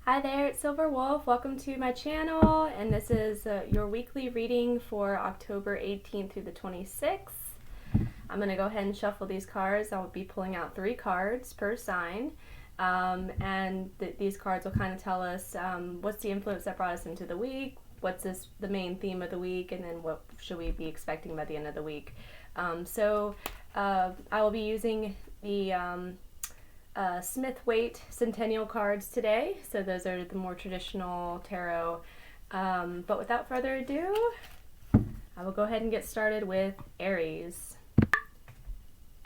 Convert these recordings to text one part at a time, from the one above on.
Hi there, it's Silver Wolf. Welcome to my channel, and this is your weekly reading for October 18th through the 26th. I'm going to go ahead and shuffle these cards. I'll be pulling out 3 cards per sign, and these cards will kind of tell us what's the influence that brought us into the week, what's the main theme of the week, and then what should we be expecting by the end of the week. I will be using the Smith-Waite Centennial cards today, so those are the more traditional tarot. But without further ado, I will go ahead and get started with Aries.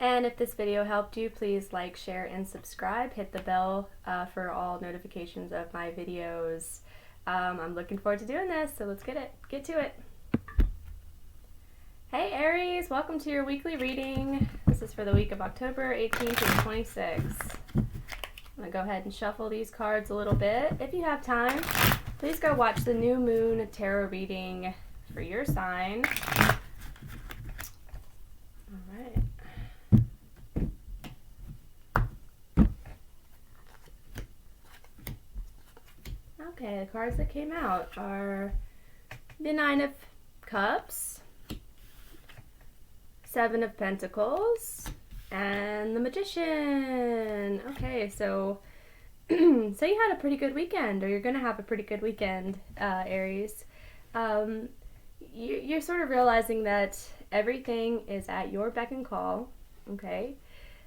And if this video helped you, please like, share, and subscribe. Hit the bell for all notifications of my videos. I'm looking forward to doing this, so let's get to it. Hey Aries, welcome to your weekly reading. This is for the week of October 18th to the 26th. I'm going to go ahead and shuffle these cards a little bit. If you have time, please go watch the new moon tarot reading for your sign. Alright. Okay, the cards that came out are the 9 of Cups, 7 of Pentacles, and the Magician. Okay, so you had a pretty good weekend, or you're gonna have a pretty good weekend, Aries. You're sort of realizing that everything is at your beck and call. Okay,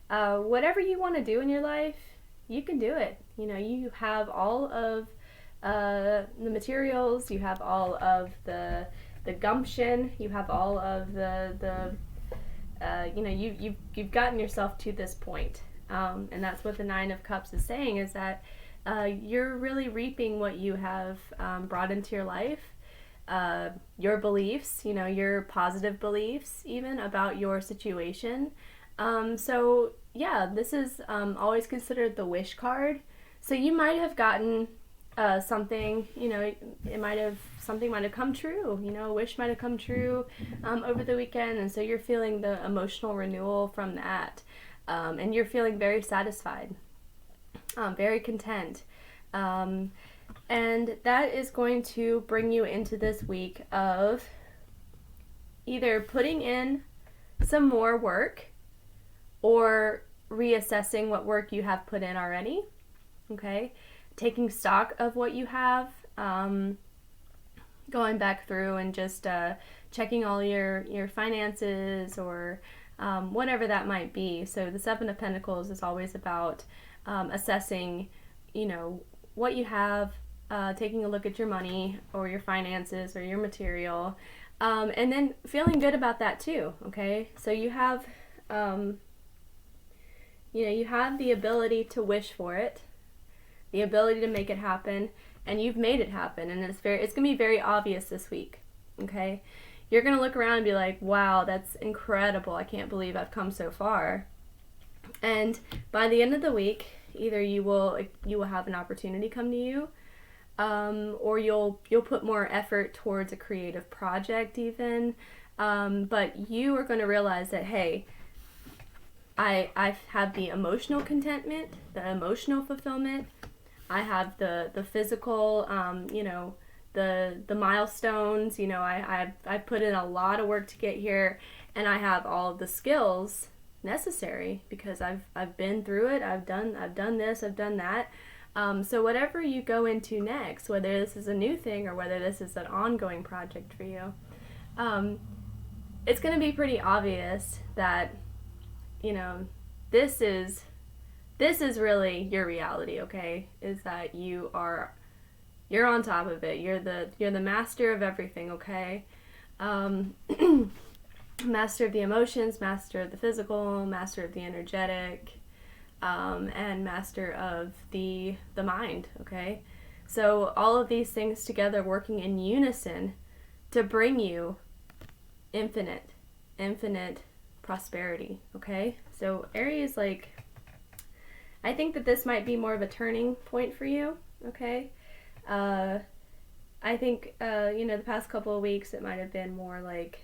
whatever you want to do in your life, you can do it. You know, you have all of the materials, you have all of the gumption, you have all of you've gotten yourself to this point, and that's what the 9 of Cups is saying, is that you're really reaping what you have brought into your life, your beliefs, your positive beliefs even about your situation. So yeah, this is always considered the wish card. So you might have gotten something, something might have come true, a wish might have come true over the weekend, and so you're feeling the emotional renewal from that, and you're feeling very satisfied, very content, and that is going to bring you into this week of either putting in some more work or reassessing what work you have put in already. Okay, taking stock of what you have, going back through and just checking all your finances, or whatever that might be. So the 7 of Pentacles is always about assessing, what you have, taking a look at your money or your finances or your material, and then feeling good about that too. Okay, so you have you have the ability to wish for it, the ability to make it happen, and you've made it happen, and it's going to be very obvious this week. Okay, you're going to look around and be like, wow, that's incredible, I can't believe I've come so far. And by the end of the week, either you will have an opportunity come to you, or you'll put more effort towards a creative project even, but you are going to realize that, hey, I have the emotional contentment, the emotional fulfillment, I have the physical, the milestones, I've put in a lot of work to get here, and I have all of the skills necessary because I've been through it, I've done this, I've done that. So whatever you go into next, whether this is a new thing or whether this is an ongoing project for you, it's going to be pretty obvious that, this is really your reality. Okay, is that you're on top of it. You're the master of everything. Okay, master of the emotions, master of the physical, master of the energetic, and master of the mind. Okay, so all of these things together working in unison to bring you infinite prosperity. Okay, so Aries, I think that this might be more of a turning point for you. Okay, I think the past couple of weeks it might have been more like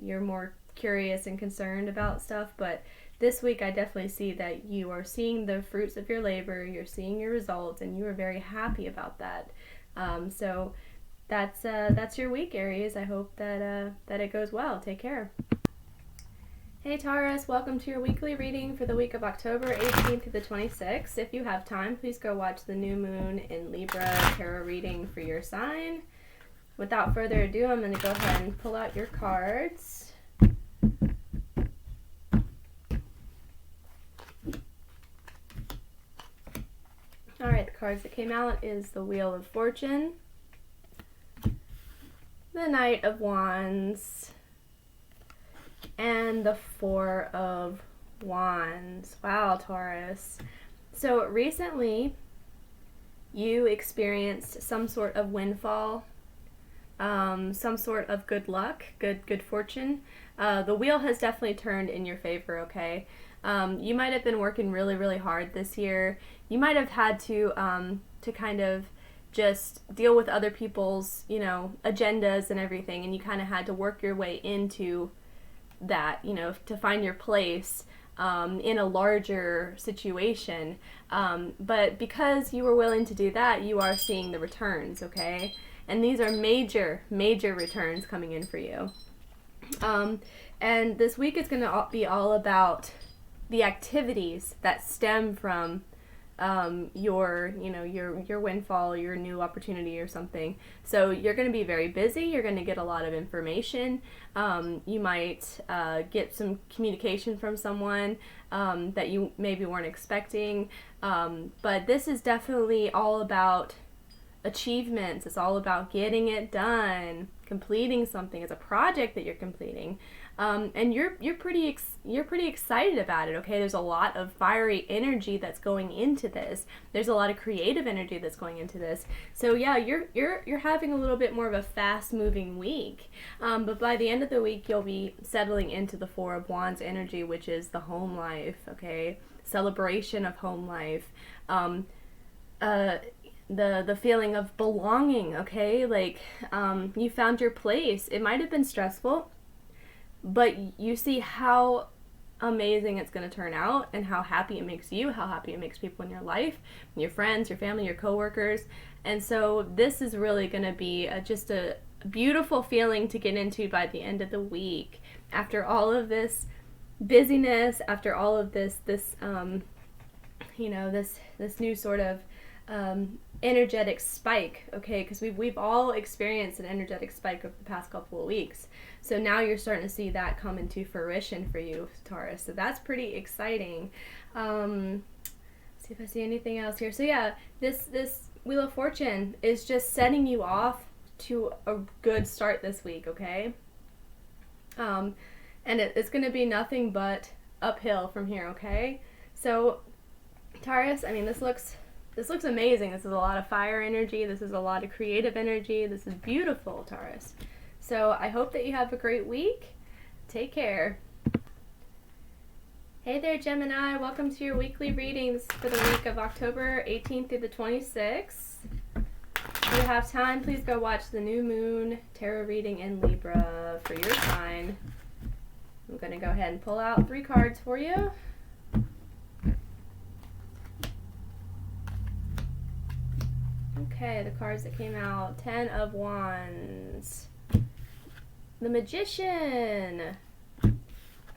you're more curious and concerned about stuff, but this week I definitely see that you are seeing the fruits of your labor, you're seeing your results, and you are very happy about that. So that's your week, Aries. I hope that it goes well. Take care. Hey Taurus, welcome to your weekly reading for the week of October 18th to the 26th. If you have time, please go watch the new moon in Libra tarot reading for your sign. Without further ado, I'm going to go ahead and pull out your cards. Alright, the cards that came out is the Wheel of Fortune, the Knight of Wands, and the Four of Wands. Wow, Taurus. So recently, you experienced some sort of windfall, some sort of good luck, good fortune. The wheel has definitely turned in your favor, okay? You might have been working really, really hard this year. You might have had to kind of just deal with other people's, agendas and everything, and you kind of had to work your way into that, to find your place in a larger situation. But because you were willing to do that, you are seeing the returns, okay? And these are major, major returns coming in for you. And this week is going to be all about the activities that stem from your windfall, your new opportunity or something. So you're going to be very busy. You're going to get a lot of information. You might get some communication from someone that you maybe weren't expecting. But this is definitely all about achievements. It's all about getting it done, completing something. It's a project that you're completing. And you're pretty excited about it, okay? There's a lot of fiery energy that's going into this. There's a lot of creative energy that's going into this. So yeah, you're having a little bit more of a fast-moving week. But by the end of the week, you'll be settling into the Four of Wands energy, which is the home life, okay? Celebration of home life. The feeling of belonging, okay? Like, you found your place. It might have been stressful, but you see how amazing it's going to turn out and how happy it makes you, how happy it makes people in your life, your friends, your family, your coworkers. And so this is really going to be just a beautiful feeling to get into by the end of the week. After all of this busyness, after all of this new sort of energetic spike, okay, because we've all experienced an energetic spike over the past couple of weeks. So now you're starting to see that come into fruition for you, Taurus. So that's pretty exciting. See if I see anything else here. So yeah, this Wheel of Fortune is just setting you off to a good start this week, okay? And it's going to be nothing but uphill from here, okay? So Taurus, I mean, this looks amazing. This is a lot of fire energy. This is a lot of creative energy. This is beautiful, Taurus. So I hope that you have a great week. Take care. Hey there, Gemini. Welcome to your weekly readings for the week of October 18th through the 26th. If you have time, please go watch the new moon tarot reading in Libra for your sign. I'm going to go ahead and pull out 3 cards for you. Okay, the cards that came out, 10 of Wands, the Magician,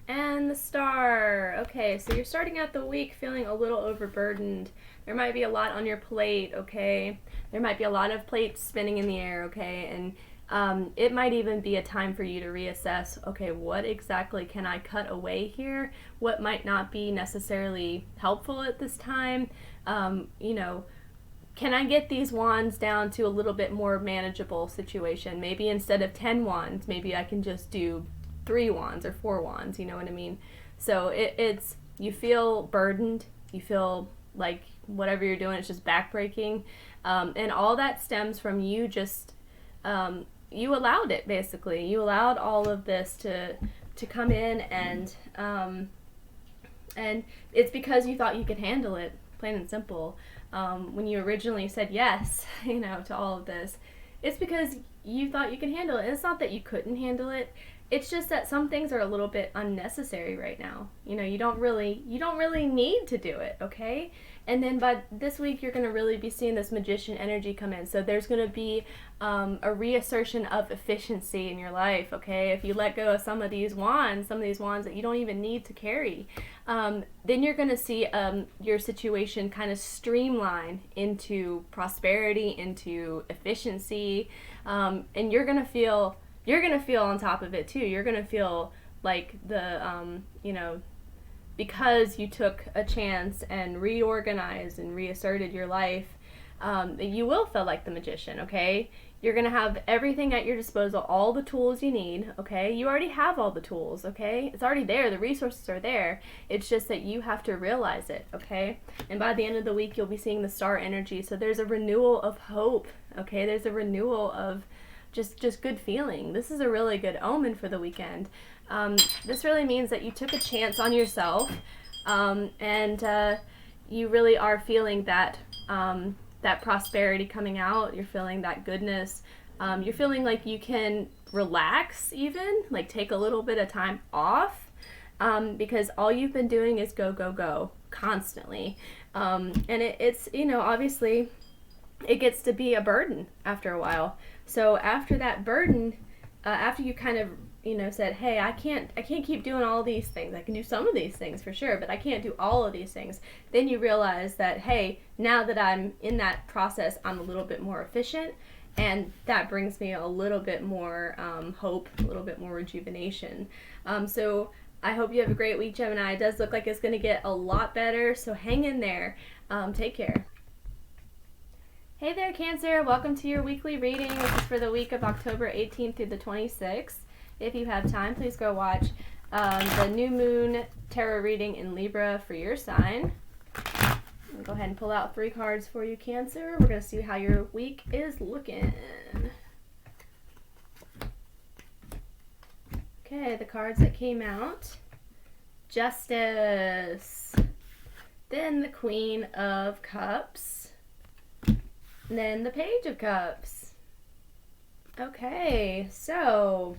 and the Star. Okay, so you're starting out the week feeling a little overburdened. There might be a lot on your plate, okay? There might be a lot of plates spinning in the air, okay? And it might even be a time for you to reassess, okay, what exactly can I cut away here? What might not be necessarily helpful at this time? Can I get these wands down to a little bit more manageable situation? Maybe instead of 10 wands, maybe I can just do 3 wands or 4 wands, you know what I mean? So it's you feel burdened, you feel like whatever you're doing is just backbreaking, and all that stems from you just, you allowed it, basically. You allowed all of this to come in, and it's because you thought you could handle it, plain and simple. When you originally said yes, to all of this, it's because you thought you could handle it. And it's not that you couldn't handle it. It's just that some things are a little bit unnecessary right now. You know, you don't really need to do it, okay? And then by this week, you're going to really be seeing this magician energy come in. So there's going to be a reassertion of efficiency in your life, okay? If you let go of some of these wands that you don't even need to carry, then you're going to see your situation kind of streamline into prosperity, into efficiency, and you're going to feel on top of it too. You're going to feel like because you took a chance and reorganized and reasserted your life, you will feel like the magician, okay? You're going to have everything at your disposal, all the tools you need, okay? You already have all the tools, okay? It's already there. The resources are there. It's just that you have to realize it, okay? And by the end of the week, you'll be seeing the star energy. So there's a renewal of hope, okay? There's a renewal of just good feeling. This is a really good omen for the weekend. This really means that you took a chance on yourself, and you really are feeling that prosperity coming out. You're feeling that goodness. You're feeling like you can relax, even like take a little bit of time off, because all you've been doing is go constantly, and it's obviously it gets to be a burden after a while. So after that burden, after you kind of said, hey, I can't keep doing all these things. I can do some of these things for sure, but I can't do all of these things. Then you realize that, hey, now that I'm in that process, I'm a little bit more efficient, and that brings me a little bit more hope, a little bit more rejuvenation. So I hope you have a great week, Gemini. It does look like it's going to get a lot better, so hang in there. Take care. Hey there, Cancer. Welcome to your weekly reading. This is for the week of October 18th through the 26th. If you have time, please go watch the new moon tarot reading in Libra for your sign. I'll go ahead and pull out 3 cards for you, Cancer. We're going to see how your week is looking. Okay, the cards that came out. Justice. Then the Queen of Cups. And then the Page of Cups. Okay, so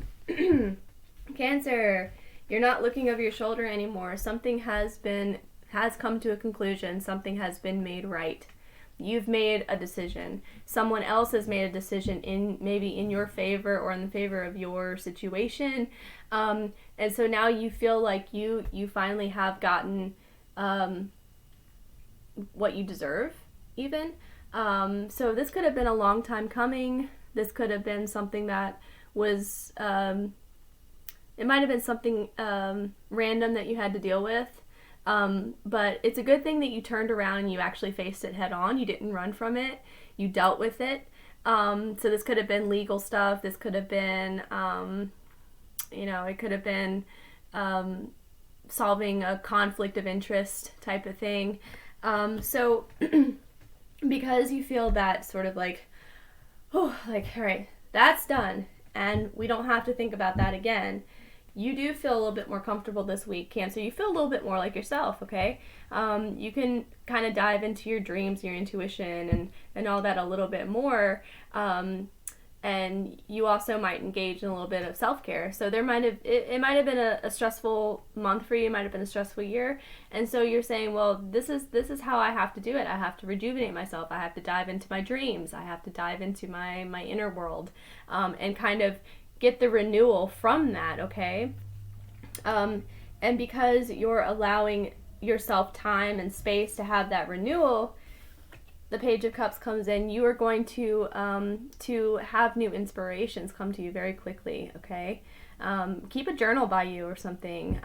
Cancer, you're not looking over your shoulder anymore. Something has come to a conclusion. Something has been made right. You've made a decision. Someone else has made a decision maybe in your favor or in the favor of your situation. And so now you feel like you finally have gotten what you deserve, even. So this could have been a long time coming. This could have been something that was, it might have been something random that you had to deal with. But it's a good thing that you turned around and you actually faced it head on. You didn't run from it. You dealt with it. So this could have been legal stuff. This could have been, it could have been solving a conflict of interest type of thing. So because you feel that sort of like, oh, like, all right, that's done, and we don't have to think about that again, you do feel a little bit more comfortable this week, Cancer. You feel a little bit more like yourself, okay? You can kind of dive into your dreams, your intuition, and all that a little bit more. And you also might engage in a little bit of self-care. So it might have been a stressful month for you. It might have been a stressful year. And so you're saying, well, this is how I have to do it. I have to rejuvenate myself. I have to dive into my dreams. I have to dive into my inner world, and kind of get the renewal from that, okay? And because you're allowing yourself time and space to have that renewal, the Page of Cups comes in, you are going to have new inspirations come to you very quickly, okay? Keep a journal by you or something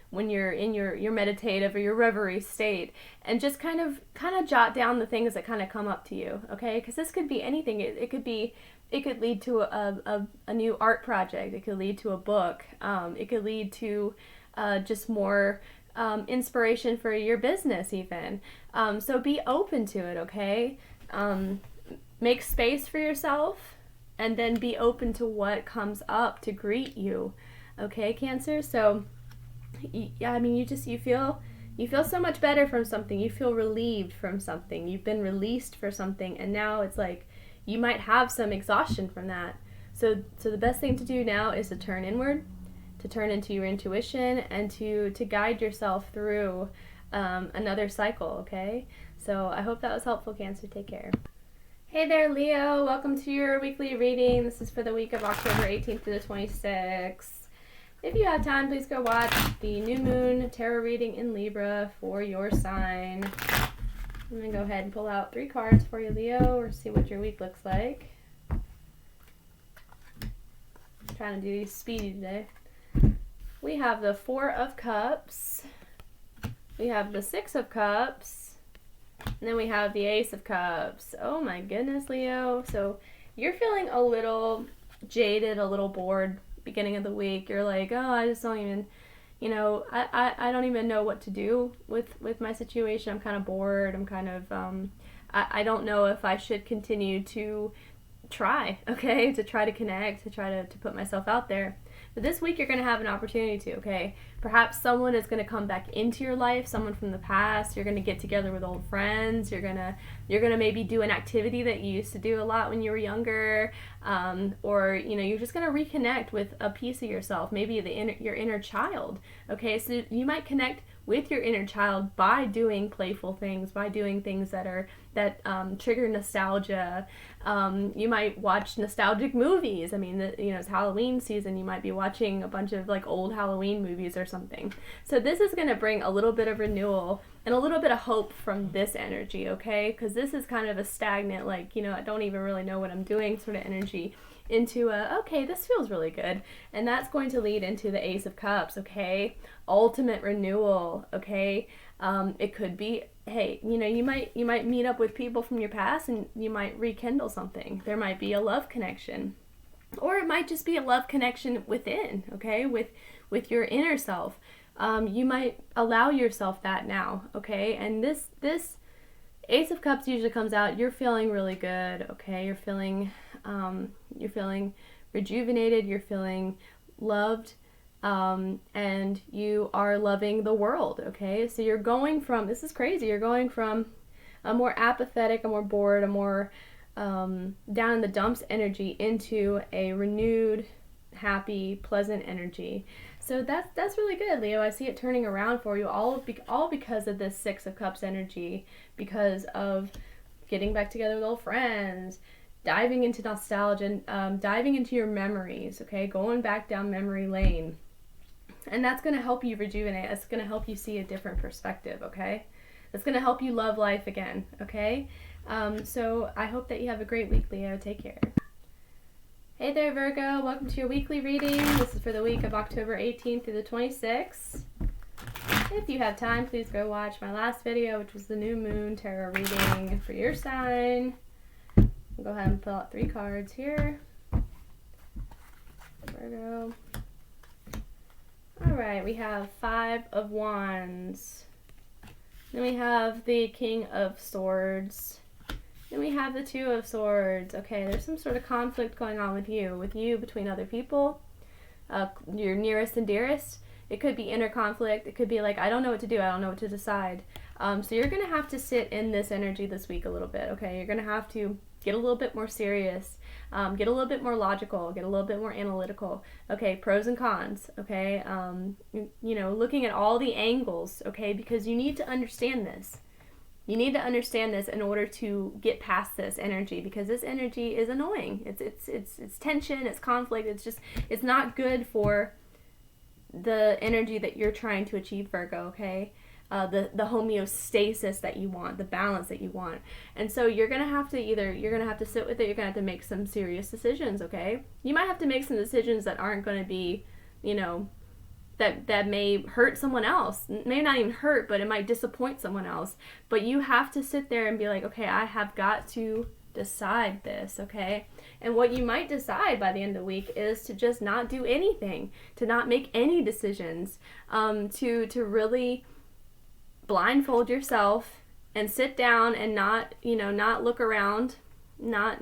when you're in your meditative or your reverie state, and just kind of jot down the things that kind of come up to you, okay? Because this could be anything. It could lead to a new art project. It could lead to a book. It could lead to just more inspiration for your business even. So be open to it, okay? Make space for yourself, and then be open to what comes up to greet you, okay, Cancer? So, yeah, I mean, you feel so much better from something. You feel relieved from something. You've been released for something, and now it's like you might have some exhaustion from that. So the best thing to do now is to turn inward turn into your intuition and to guide yourself through another cycle, okay? So I hope that was helpful, Cancer. Take care. Hey there, Leo. Welcome to your weekly reading. This is for the week of October 18th to the 26th. If you have time, please go watch the new moon tarot reading in Libra for your sign. I'm going to go ahead and pull out 3 cards for you, Leo, or see what your week looks like. I'm trying to do these speedy today. We have the 4 of Cups. We have the 6 of Cups. And then we have the Ace of Cups. Oh my goodness, Leo. So you're feeling a little jaded, a little bored beginning of the week. You're like, oh, I just don't even, I don't even know what to do with my situation. I'm kind of bored. I'm kind of, I don't know if I should continue to try, okay, to try to connect, to try to put myself out there. But this week you're going to have an opportunity to, okay? Perhaps someone is going to come back into your life, someone from the past. You're going to get together with old friends. You're going to maybe do an activity that you used to do a lot when you were younger, or you're just going to reconnect with a piece of yourself, maybe your inner child, okay? So you might connect with your inner child by doing playful things, by doing things that trigger nostalgia. You might watch nostalgic movies. I mean, it's Halloween season. You might be watching a bunch of like old Halloween movies or something. So this is going to bring a little bit of renewal and a little bit of hope from this energy, okay? Because this is kind of a stagnant, like, I don't even really know what I'm doing sort of energy, into okay, this feels really good. And that's going to lead into the Ace of Cups, okay? Ultimate renewal, okay? It could be, hey, you might meet up with people from your past and you might rekindle something. There might be a love connection. Or it might just be a love connection within, okay? With your inner self. You might allow yourself that now, okay? And this Ace of Cups usually comes out, you're feeling really good, okay? You're feeling rejuvenated, you're feeling loved, and you are loving the world, okay? So you're going from, this is crazy, you're going from a more apathetic, a more bored, a more down in the dumps energy into a renewed, happy, pleasant energy. So that's really good, Leo. I see it turning around for you, all because of this 6 of Cups energy, because of getting back together with old friends, diving into nostalgia, diving into your memories, okay? Going back down memory lane. And that's going to help you rejuvenate. It's going to help you see a different perspective, okay? It's going to help you love life again, okay? So I hope that you have a great week, Leo. Take care. Hey there, Virgo. Welcome to your weekly reading. This is for the week of October 18th through the 26th. If you have time, please go watch my last video, which was the new moon tarot reading for your sign. I'll go ahead and pull out 3 cards here. Virgo. Alright, we have 5 of Wands. Then we have the King of Swords. Then we have the 2 of Swords. Okay, there's some sort of conflict going on with you between other people, your nearest and dearest. It could be inner conflict. It could be like, I don't know what to do. I don't know what to decide. So you're going to have to sit in this energy this week a little bit, okay? You're going to have to get a little bit more serious, get a little bit more logical, get a little bit more analytical, okay? Pros and cons, okay? Looking at all the angles, okay? Because you need to understand this. You need to understand this in order to get past this energy, because this energy is annoying. It's tension, it's conflict. It's not good for the energy that you're trying to achieve, Virgo, okay? The homeostasis that you want, the balance that you want. And so you're going to have to sit with it, you're going to have to make some serious decisions, okay? You might have to make some decisions that aren't going to be, that may hurt someone else. May not even hurt, but it might disappoint someone else. But you have to sit there and be like, okay, I have got to decide this, okay? And what you might decide by the end of the week is to just not do anything, to not make any decisions, to really blindfold yourself and sit down and not look around, not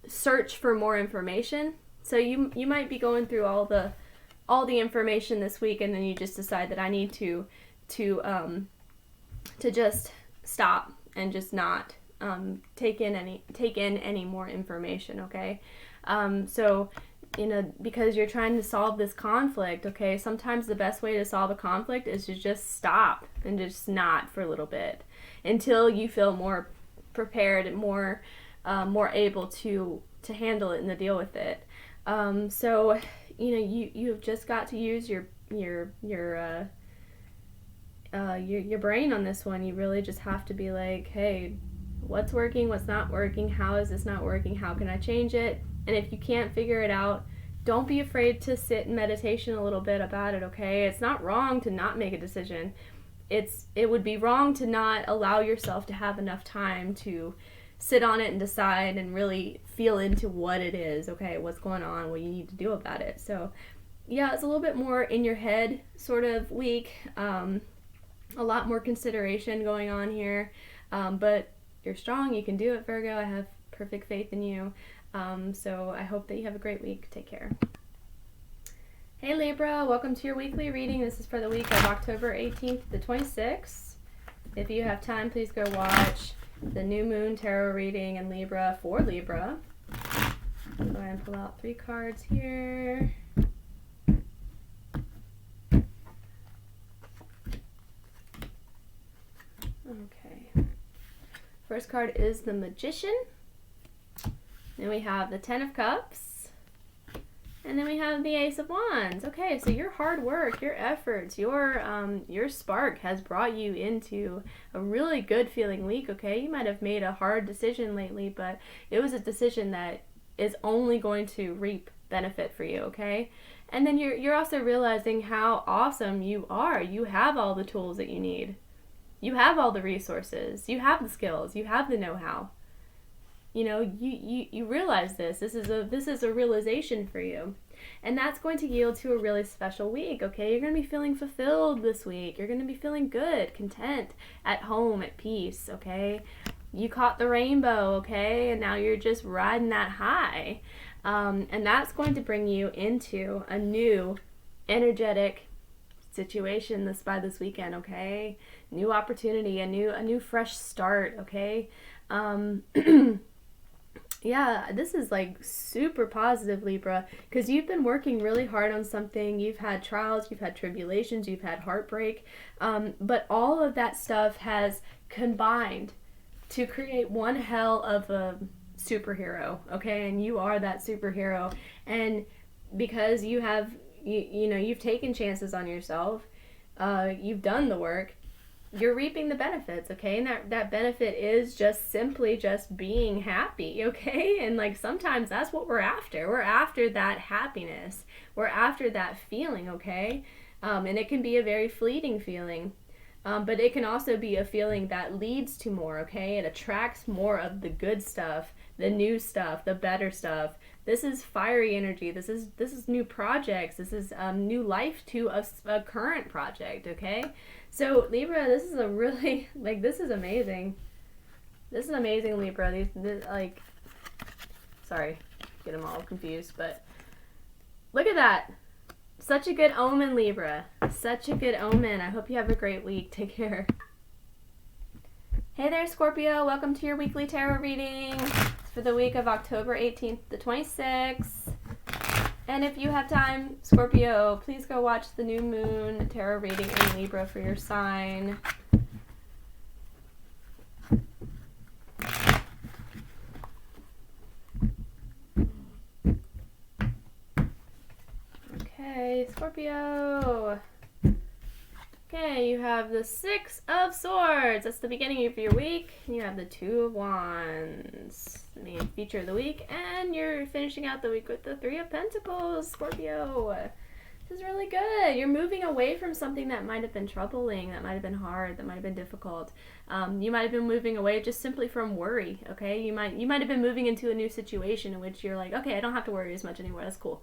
search for more information. So you might be going through all the information this week, and then you just decide that I need to just stop and just not take in any more information, okay? So because you're trying to solve this conflict, okay? Sometimes the best way to solve a conflict is to just stop and just not for a little bit until you feel more prepared and more able to handle it and to deal with it. So, you've just got to use your brain on this one. You really just have to be like, hey, what's working, what's not working, how is this not working, how can I change it? And if you can't figure it out, don't be afraid to sit in meditation a little bit about it, okay? It's not wrong to not make a decision. It would be wrong to not allow yourself to have enough time to sit on it and decide and really feel into what it is, okay? What's going on, what you need to do about it. So, yeah, it's a little bit more in your head sort of week. A lot more consideration going on here. But you're strong. You can do it, Virgo. I have perfect faith in you. So I hope that you have a great week. Take care. Hey Libra, welcome to your weekly reading. This is for the week of October 18th to the 26th. If you have time, please go watch the New Moon Tarot reading in Libra for Libra. Go ahead and pull out 3 cards here. Okay. First card is the Magician. Then we have the Ten of Cups. And then we have the Ace of Wands. Okay, so your hard work, your efforts, your spark has brought you into a really good feeling week, okay? You might have made a hard decision lately, but it was a decision that is only going to reap benefit for you, okay? And then you're also realizing how awesome you are. You have all the tools that you need. You have all the resources. You have the skills. You have the know-how. You realize this. This is a realization for you. And that's going to yield to a really special week, okay? You're going to be feeling fulfilled this week. You're going to be feeling good, content, at home, at peace, okay? You caught the rainbow, okay? And now you're just riding that high. And that's going to bring you into a new energetic situation by this weekend, okay? New opportunity, a new fresh start, okay? Yeah, this is like super positive, Libra, because you've been working really hard on something. You've had trials, you've had tribulations, you've had heartbreak, but all of that stuff has combined to create one hell of a superhero, okay? And you are that superhero. And because you have, you've taken chances on yourself, you've done the work, you're reaping the benefits, okay? And that benefit is just simply just being happy, okay? And like sometimes that's what we're after. We're after that happiness. We're after that feeling, okay? And it can be a very fleeting feeling. But it can also be a feeling that leads to more, okay? It attracts more of the good stuff, the new stuff, the better stuff. This is fiery energy. This is new projects. This is new life to a current project, okay? So Libra, this is a really, this is amazing. This is amazing, Libra. Sorry, get them all confused, but look at that. Such a good omen, Libra. Such a good omen. I hope you have a great week. Take care. Hey there, Scorpio. Welcome to your weekly tarot reading. It's for the week of October 18th to 26th. And if you have time, Scorpio, please go watch the New Moon Tarot reading in Libra for your sign. Okay, Scorpio. Okay, you have the Six of Swords. That's the beginning of your week. You have the Two of Wands, the main feature of the week. And you're finishing out the week with the Three of Pentacles, Scorpio. This is really good. You're moving away from something that might have been troubling, that might have been hard, that might have been difficult. You might have been moving away just simply from worry, okay? You might have been moving into a new situation in which you're like, okay, I don't have to worry as much anymore. That's cool.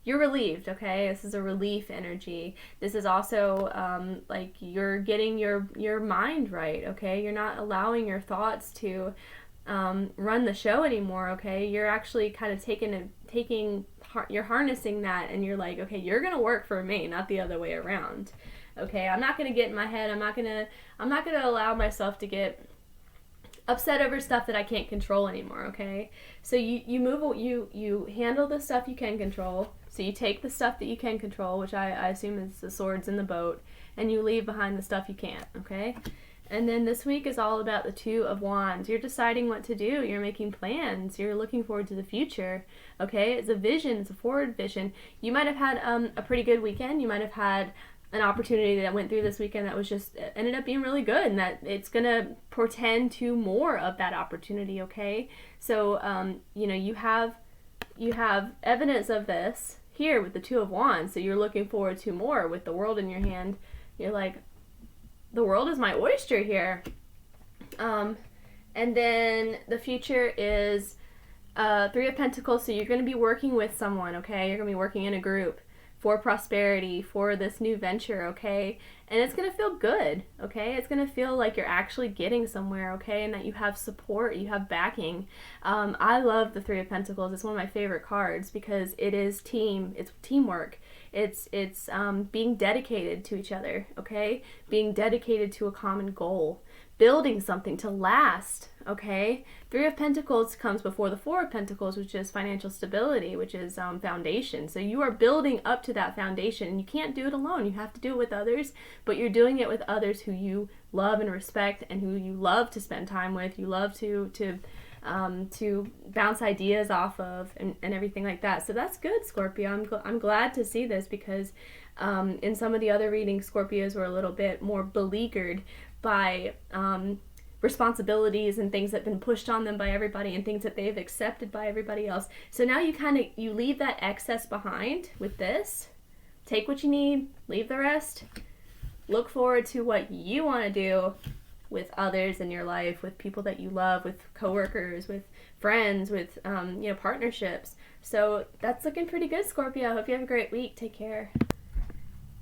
You're relieved, okay? This is a relief energy. This is also you're getting your mind right, okay? You're not allowing your thoughts to run the show anymore, okay? You're actually kind of you're harnessing that, and you're like, okay, you're gonna work for me, not the other way around, okay? I'm not gonna get in my head. I'm not gonna allow myself to get upset over stuff that I can't control anymore, okay? So you handle the stuff you can control. So you take the stuff that you can control, which I assume is the swords in the boat, and you leave behind the stuff you can't, okay? And then this week is all about the Two of Wands. You're deciding what to do. You're making plans. You're looking forward to the future, okay? It's a vision. It's a forward vision. You might have had a pretty good weekend. You might have had an opportunity that went through this weekend that was just ended up being really good, and that it's gonna portend to more of that opportunity, okay? So you have evidence of this here with the Two of Wands, so you're looking forward to more with the World in your hand. You're like, the world is my oyster here. And then the future is Three of Pentacles, so you're going to be working with someone, okay? You're going to be working in a group for prosperity, for this new venture, okay? And it's going to feel good, okay? It's going to feel like you're actually getting somewhere, okay? And that you have support, you have backing. I love the Three of Pentacles. It's one of my favorite cards because it is it's teamwork. It's being dedicated to each other, okay? Being dedicated to a common goal. Building something to last, okay? Three of Pentacles comes before the Four of Pentacles, which is financial stability, which is foundation. So you are building up to that foundation, and you can't do it alone. You have to do it with others, but you're doing it with others who you love and respect, and who you love to spend time with. You love to bounce ideas off of, and everything like that. So that's good, Scorpio. I'm glad to see this because in some of the other readings, Scorpios were a little bit more beleaguered by responsibilities and things that have been pushed on them by everybody and things that they've accepted by everybody else. So now you leave that excess behind with this. Take what you need, leave the rest. Look forward to what you want to do with others in your life, with people that you love, with coworkers, with friends, with partnerships. So that's looking pretty good, Scorpio. Hope you have a great week. Take care.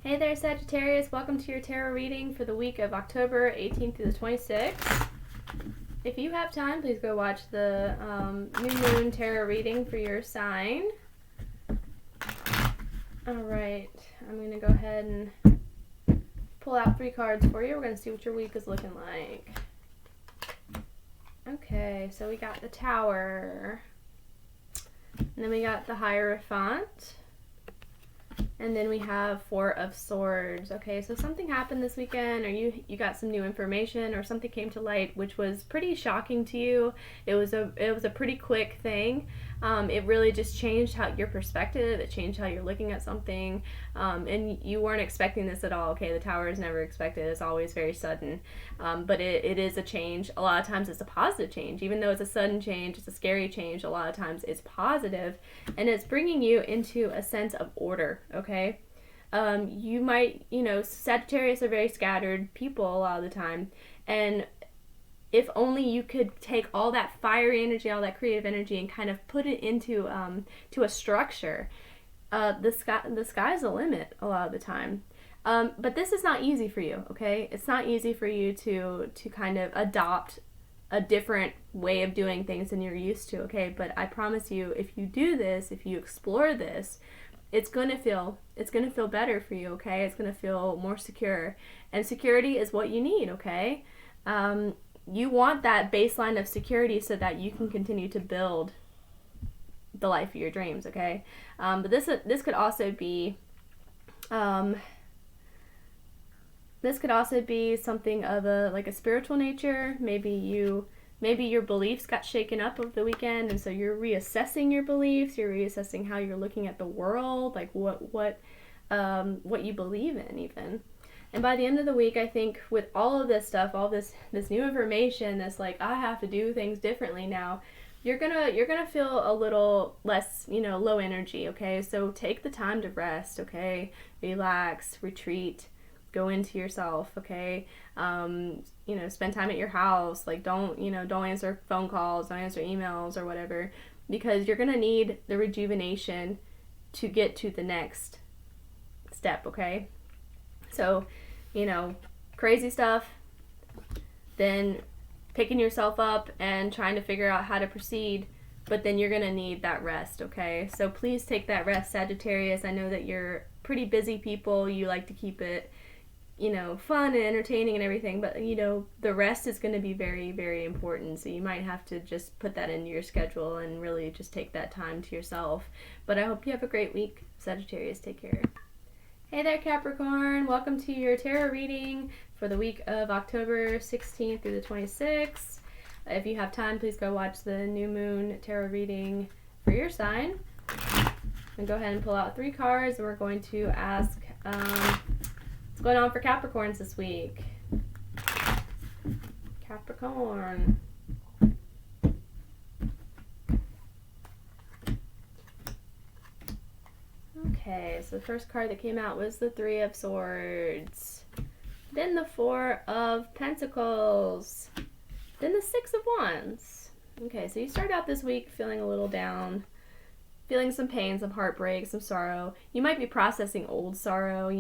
Hey there, Sagittarius. Welcome to your tarot reading for the week of October 18th through the 26th. If you have time, please go watch the New Moon tarot reading for your sign. Alright, I'm going to go ahead and pull out 3 cards for you. We're going to see what your week is looking like. Okay, so we got the Tower. And then we got the Hierophant. And then we have Four of Swords. Okay, so something happened this weekend, or you got some new information, or something came to light which was pretty shocking to you. It was a pretty quick thing. It really just changed your perspective. It changed how you're looking at something, and you weren't expecting this at all. Okay, the Tower is never expected. It's always very sudden, but it is a change. A lot of times it's a positive change. Even though it's a sudden change, it's a scary change, a lot of times it's positive, and it's bringing you into a sense of order, okay? You might, Sagittarius are very scattered people a lot of the time, and if only you could take all that fiery energy, all that creative energy, and kind of put it into to a structure. The sky's the limit a lot of the time. But this is not easy for you, okay? It's not easy for you to kind of adopt a different way of doing things than you're used to, okay? But I promise you, if you do this, if you explore this, it's gonna feel better for you, okay? It's gonna feel more secure, and security is what you need, okay? You want that baseline of security so that you can continue to build the life of your dreams, okay? But this could also be something of a spiritual nature. Maybe your beliefs got shaken up over the weekend, and so you're reassessing your beliefs. You're reassessing how you're looking at the world, like what you believe in, even. And by the end of the week, I think with all of this stuff, all this new information, this I have to do things differently now, you're gonna feel a little less, low energy, okay? So take the time to rest, okay? Relax, retreat, go into yourself, okay? Spend time at your house. Don't answer phone calls, don't answer emails or whatever, because you're gonna need the rejuvenation to get to the next step, okay? So, crazy stuff, then picking yourself up and trying to figure out how to proceed, but then you're going to need that rest, okay? So please take that rest, Sagittarius. I know that you're pretty busy people. You like to keep it, you know, fun and entertaining and everything, but, you know, the rest is going to be very, very important. So you might have to just put that into your schedule and really just take that time to yourself. But I hope you have a great week, Sagittarius. Take care. Hey there, Capricorn. Welcome to your tarot reading for the week of October 16th through the 26th. If you have time, please go watch the new moon tarot reading for your sign. And go ahead and pull out 3 cards, and we're going to ask what's going on for Capricorns this week. Capricorn. Okay, so the first card that came out was the 3 of Swords. Then the 4 of Pentacles. Then the 6 of Wands. Okay, so you start out this week feeling a little down, feeling some pain, some heartbreak, some sorrow. You might be processing old sorrow.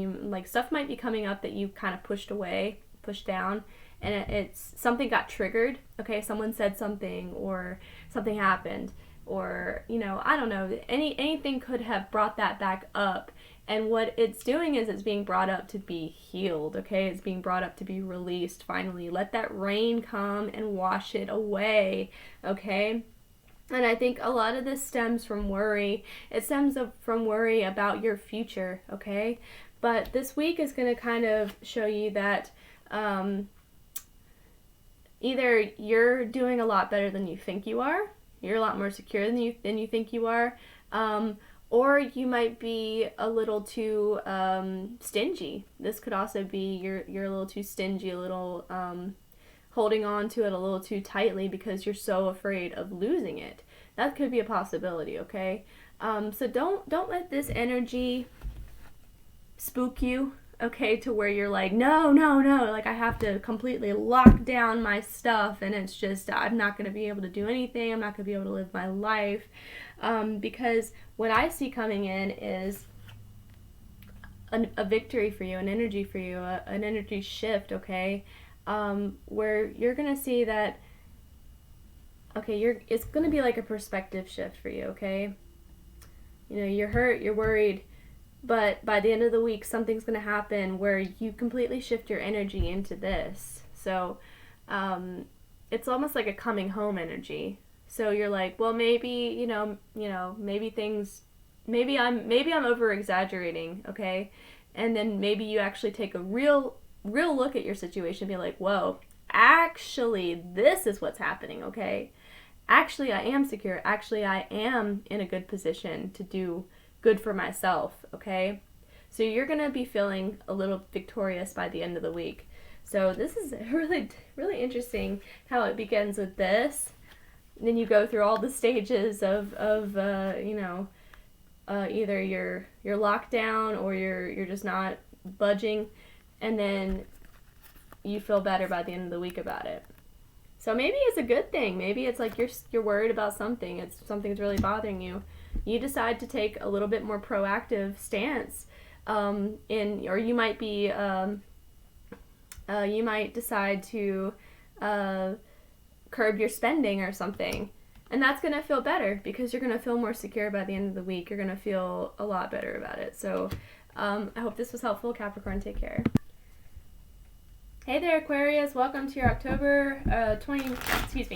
Stuff might be coming up that you kind of pushed away, pushed down, and it's something got triggered. Okay, someone said something, or something happened, or, you know, I don't know, anything could have brought that back up. And what it's doing is it's being brought up to be healed, okay? It's being brought up to be released finally. Let that rain come and wash it away, okay? And I think a lot of this stems from worry. It stems from worry about your future, okay? But this week is going to kind of show you that either you're doing a lot better than you think you are, you're a lot more secure than you think you are, or you might be a little too stingy. This could also be you're a little too stingy, a little holding on to it a little too tightly because you're so afraid of losing it. That could be a possibility, okay? So don't let this energy spook you, okay, to where you're like, no, like I have to completely lock down my stuff and it's just, I'm not going to be able to do anything, I'm not going to be able to live my life, because what I see coming in is a victory for you, an energy for you, an energy shift, okay, where you're going to see that, okay, it's going to be like a perspective shift for you, okay? You know, you're hurt, you're worried, but by the end of the week, something's going to happen where you completely shift your energy into this. So, it's almost like a coming home energy. So you're like, well, maybe, maybe I'm over exaggerating, okay? And then maybe you actually take a real look at your situation and be like, whoa, actually, this is what's happening, okay? Actually, I am secure. Actually, I am in a good position to do good for myself, okay? So you're going to be feeling a little victorious by the end of the week. So this is really, really interesting how it begins with this. And then you go through all the stages of either you're locked down or you're just not budging, and then you feel better by the end of the week about it. So maybe it's a good thing. Maybe it's like you're worried about something. Something's really bothering you. You decide to take a little bit more proactive stance, or you might be you might decide to curb your spending or something, and that's gonna feel better because you're gonna feel more secure by the end of the week. You're gonna feel a lot better about it. So I hope this was helpful, Capricorn. Take care. Hey there, Aquarius. Welcome to your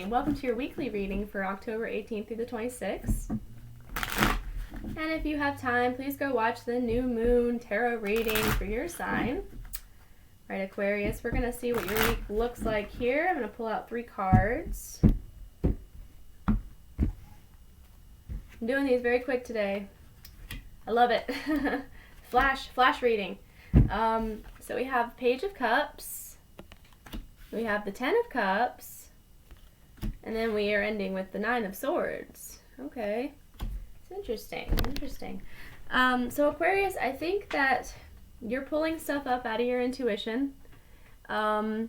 welcome to your weekly reading for October 18th through the 26th. And if you have time, please go watch the new moon tarot reading for your sign. All right, Aquarius, we're going to see what your week looks like here. I'm going to pull out 3 cards. I'm doing these very quick today. I love it. Flash reading. So we have Page of Cups. We have the 10 of Cups. And then we are ending with the 9 of Swords. Okay. Interesting. So Aquarius, I think that you're pulling stuff up out of your intuition. You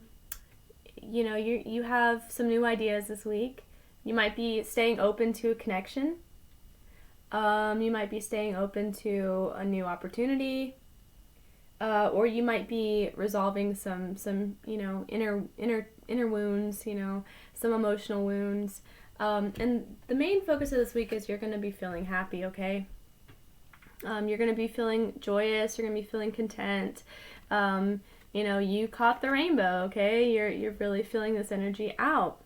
have some new ideas this week. You might be staying open to a connection. You might be staying open to a new opportunity. Or you might be resolving some inner wounds, some emotional wounds. And the main focus of this week is you're going to be feeling happy, okay? You're going to be feeling joyous. You're going to be feeling content. You know, you caught the rainbow, okay? You're really feeling this energy out.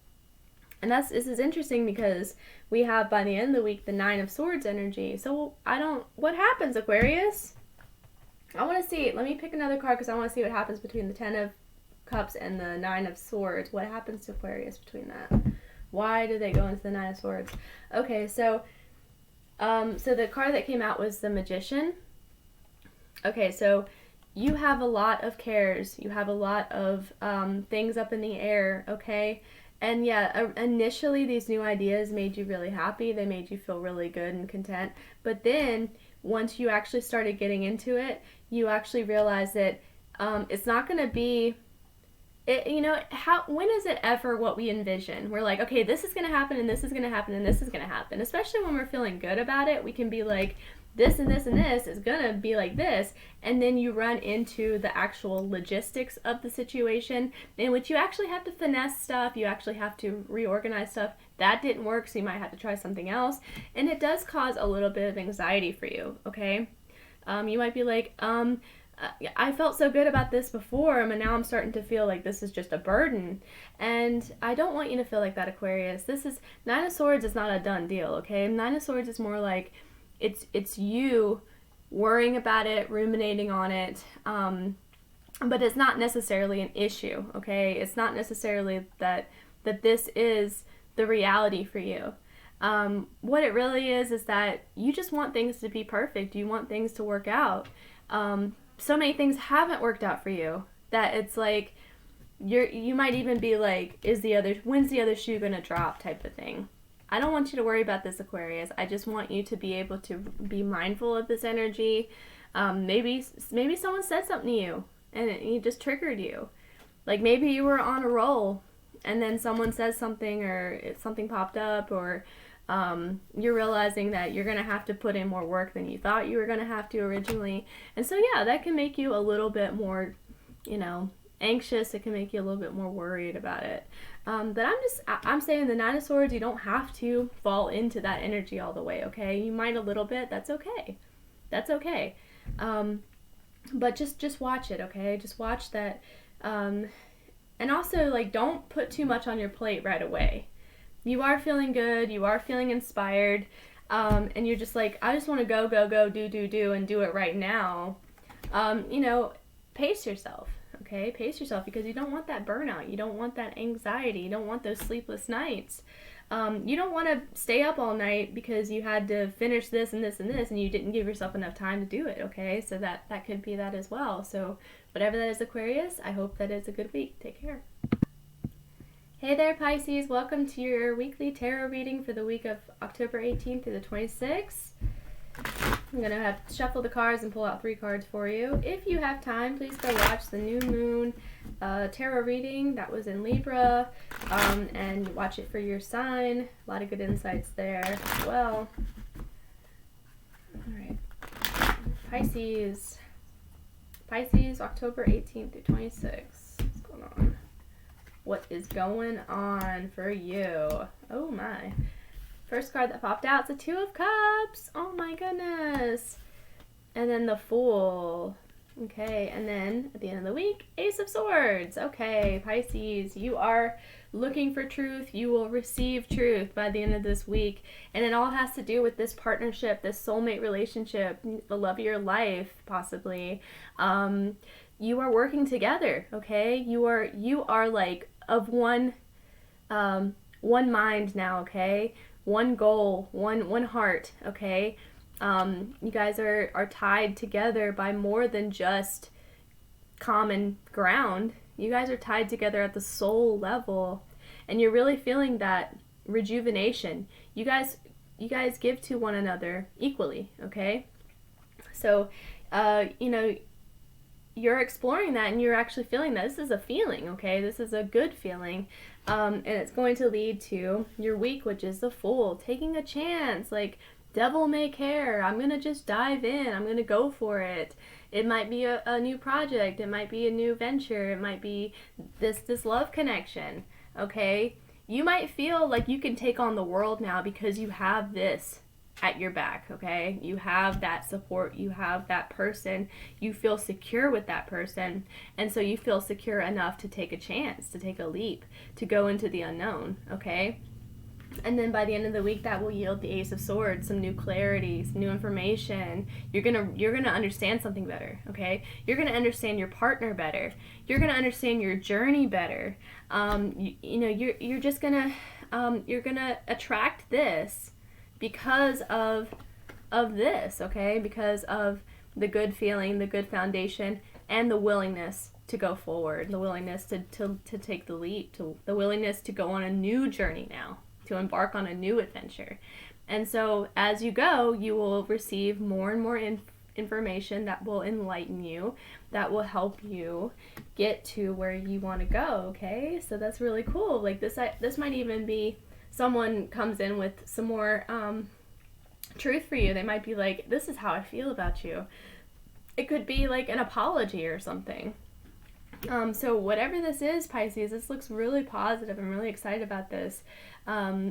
And this is interesting because we have, by the end of the week, the Nine of Swords energy. So what happens, Aquarius? I want to see, let me pick another card because I want to see what happens between the Ten of Cups and the Nine of Swords. What happens to Aquarius between that? Why do they go into the Nine of Swords? Okay, so the card that came out was the Magician. Okay, so you have a lot of cares. You have a lot of things up in the air, okay? And yeah, initially these new ideas made you really happy. They made you feel really good and content. But then once you actually started getting into it, you actually realized that it's not going to be, when is it ever what we envision? We're like, okay, this is going to happen and this is going to happen and this is going to happen. Especially when we're feeling good about it, we can be like, this and this and this is going to be like this. And then you run into the actual logistics of the situation in which you actually have to finesse stuff. You actually have to reorganize stuff. That didn't work, so you might have to try something else. And it does cause a little bit of anxiety for you, okay? You might be like, I felt so good about this before, but now I'm starting to feel like this is just a burden. And I don't want you to feel like that, Aquarius. Nine of Swords is not a done deal, okay? Nine of Swords is more like, it's you worrying about it, ruminating on it, but it's not necessarily an issue, okay? It's not necessarily that this is the reality for you. What it really is that you just want things to be perfect. You want things to work out. So many things haven't worked out for you that it's like you might even be like, when's the other shoe gonna drop type of thing. I don't want you to worry about this, Aquarius. I just want you to be able to be mindful of this energy. Maybe someone said something to you and it just triggered you. Like maybe you were on a roll and then someone says something or something popped up, or you're realizing that you're going to have to put in more work than you thought you were going to have to originally. And so yeah, that can make you a little bit more, anxious. It can make you a little bit more worried about it. But I'm saying the Nine of Swords, you don't have to fall into that energy all the way, okay? You might a little bit. That's okay. That's okay. But just watch it, okay? Just watch that. And also, like, don't put too much on your plate right away. You are feeling good. You are feeling inspired. And you're just like, I just want to go, do, and do it right now. Pace yourself. Okay, pace yourself, because you don't want that burnout. You don't want that anxiety. You don't want those sleepless nights. You don't want to stay up all night because you had to finish this and this and this and you didn't give yourself enough time to do it, okay? So that could be that as well. So whatever that is, Aquarius, I hope that is a good week. Take care. Hey there, Pisces. Welcome to your weekly tarot reading for the week of October 18th through the 26th. I'm going to have to shuffle the cards and pull out 3 cards for you. If you have time, please go watch the New Moon tarot reading. That was in Libra. And watch it for your sign. A lot of good insights there as well. Alright. Pisces. Pisces, October 18th through 26th. What's going on? What is going on for you? Oh my. First card that popped out is the Two of Cups. Oh my goodness. And then the Fool. Okay, and then at the end of the week, Ace of Swords. Okay, Pisces, you are looking for truth. You will receive truth by the end of this week. And it all has to do with this partnership, this soulmate relationship, the love of your life, possibly. You are working together, okay? You are like of one mind now, okay? One goal, one heart, okay? You guys are tied together by more than just common ground. You guys are tied together at the soul level, and you're really feeling that rejuvenation. You guys give to one another equally, okay? So, you're exploring that, and you're actually feeling that. This is a feeling, okay? This is a good feeling. And it's going to lead to your week, which is the Fool. Taking a chance, like, devil may care. I'm going to just dive in. I'm going to go for it. It might be a new project. It might be a new venture. It might be this love connection, okay? You might feel like you can take on the world now because you have this at your back, okay? You have that support, you have that person, you feel secure with that person, and so you feel secure enough to take a chance, to take a leap, to go into the unknown, okay? And then by the end of the week, that will yield the Ace of Swords, some new clarity, some new information. You're gonna understand something better, okay? You're gonna understand your partner better. You're gonna understand your journey better. You're just gonna you're gonna attract this because of this, okay? Because of the good feeling, the good foundation, and the willingness to go forward, the willingness to take the leap, the willingness to go on a new journey now, to embark on a new adventure. And so as you go, you will receive more and more information that will enlighten you, that will help you get to where you want to go, okay? So that's really cool. Like this might even be someone comes in with some more truth for you. They might be like, this is how I feel about you. It could be like an apology or something. So whatever this is, Pisces, this looks really positive. I'm really excited about this.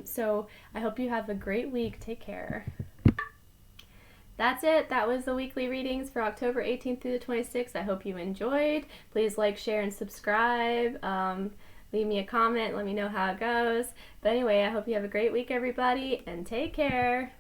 So I hope you have a great week. Take care. That's it. That was the weekly readings for October 18th through the 26th. I hope you enjoyed. Please like, share, and subscribe. Leave me a comment. Let me know how it goes. But anyway, I hope you have a great week, everybody, and take care.